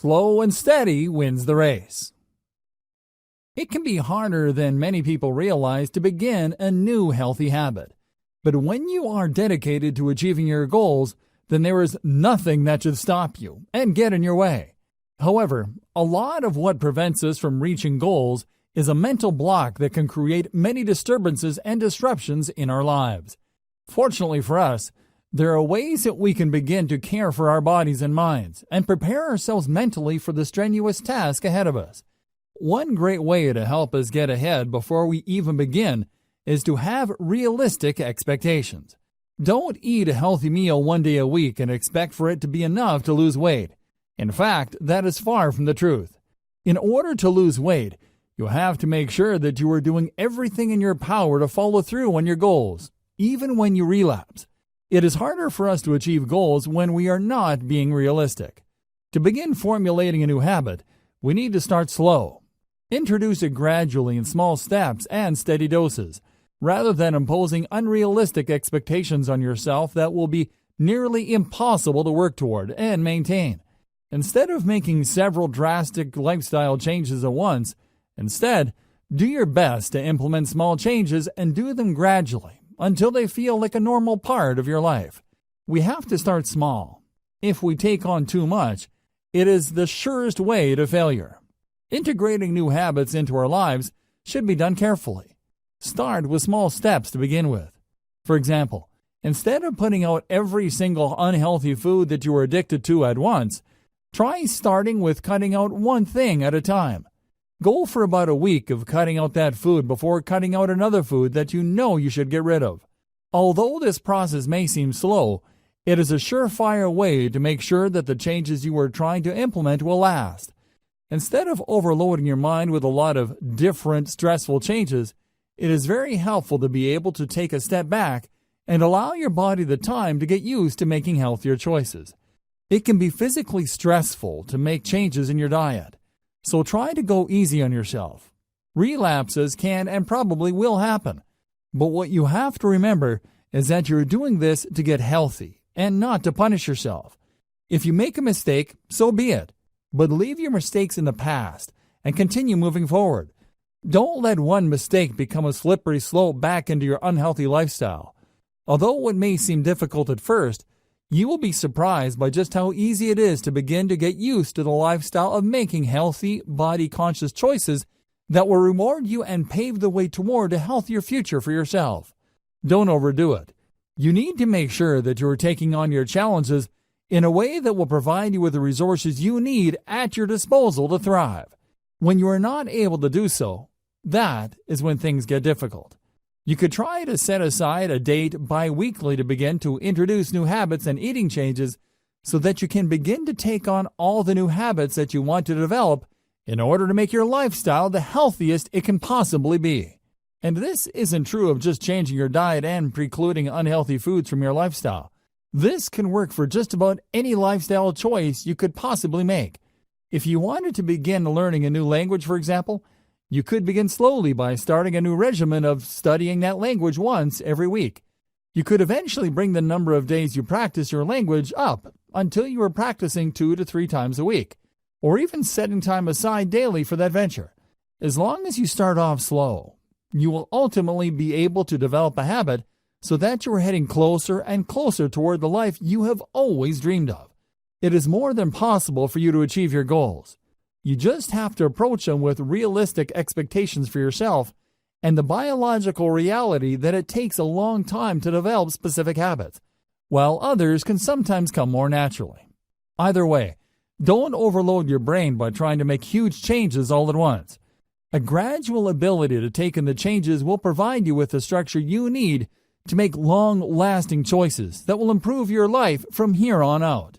Slow and steady wins the race. It can be harder than many people realize to begin a new healthy habit. But when you are dedicated to achieving your goals, then there is nothing that should stop you and get in your way. However, a lot of what prevents us from reaching goals is a mental block that can create many disturbances and disruptions in our lives. Fortunately for us, there are ways that we can begin to care for our bodies and minds and prepare ourselves mentally for the strenuous task ahead of us. One great way to help us get ahead before we even begin is to have realistic expectations. Don't eat a healthy meal one day a week and expect for it to be enough to lose weight. In fact, that is far from the truth. In order to lose weight, you have to make sure that you are doing everything in your power to follow through on your goals, even when you relapse. It is harder for us to achieve goals when we are not being realistic. To begin formulating a new habit, we need to start slow. Introduce it gradually in small steps and steady doses, rather than imposing unrealistic expectations on yourself that will be nearly impossible to work toward and maintain. Instead of making several drastic lifestyle changes at once, instead, do your best to implement small changes and do them gradually until they feel like a normal part of your life. We have to start small. If we take on too much, it is the surest way to failure. Integrating new habits into our lives should be done carefully. Start with small steps to begin with. For example, instead of putting out every single unhealthy food that you are addicted to at once, try starting with cutting out one thing at a time. Go for about a week of cutting out that food before cutting out another food that you know you should get rid of. Although this process may seem slow, it is a surefire way to make sure that the changes you are trying to implement will last. Instead of overloading your mind with a lot of different stressful changes, it is very helpful to be able to take a step back and allow your body the time to get used to making healthier choices. It can be physically stressful to make changes in your diet, so try to go easy on yourself. Relapses can and probably will happen, but what you have to remember is that you're doing this to get healthy and not to punish yourself. If you make a mistake, so be it, but leave your mistakes in the past and continue moving forward. Don't let one mistake become a slippery slope back into your unhealthy lifestyle. Although it may seem difficult at first, you will be surprised by just how easy it is to begin to get used to the lifestyle of making healthy, body-conscious choices that will reward you and pave the way toward a healthier future for yourself. Don't overdo it. You need to make sure that you are taking on your challenges in a way that will provide you with the resources you need at your disposal to thrive. When you are not able to do so, that is when things get difficult. You could try to set aside a date bi-weekly to begin to introduce new habits and eating changes so that you can begin to take on all the new habits that you want to develop in order to make your lifestyle the healthiest it can possibly be. And this isn't true of just changing your diet and precluding unhealthy foods from your lifestyle. This can work for just about any lifestyle choice you could possibly make. If you wanted to begin learning a new language, for example, you could begin slowly by starting a new regimen of studying that language once every week. You could eventually bring the number of days you practice your language up until you are practicing 2 to 3 times a week, or even setting time aside daily for that venture. As long as you start off slow, you will ultimately be able to develop a habit so that you are heading closer and closer toward the life you have always dreamed of. It is more than possible for you to achieve your goals. You just have to approach them with realistic expectations for yourself and the biological reality that it takes a long time to develop specific habits, while others can sometimes come more naturally. Either way, don't overload your brain by trying to make huge changes all at once. A gradual ability to take in the changes will provide you with the structure you need to make long-lasting choices that will improve your life from here on out.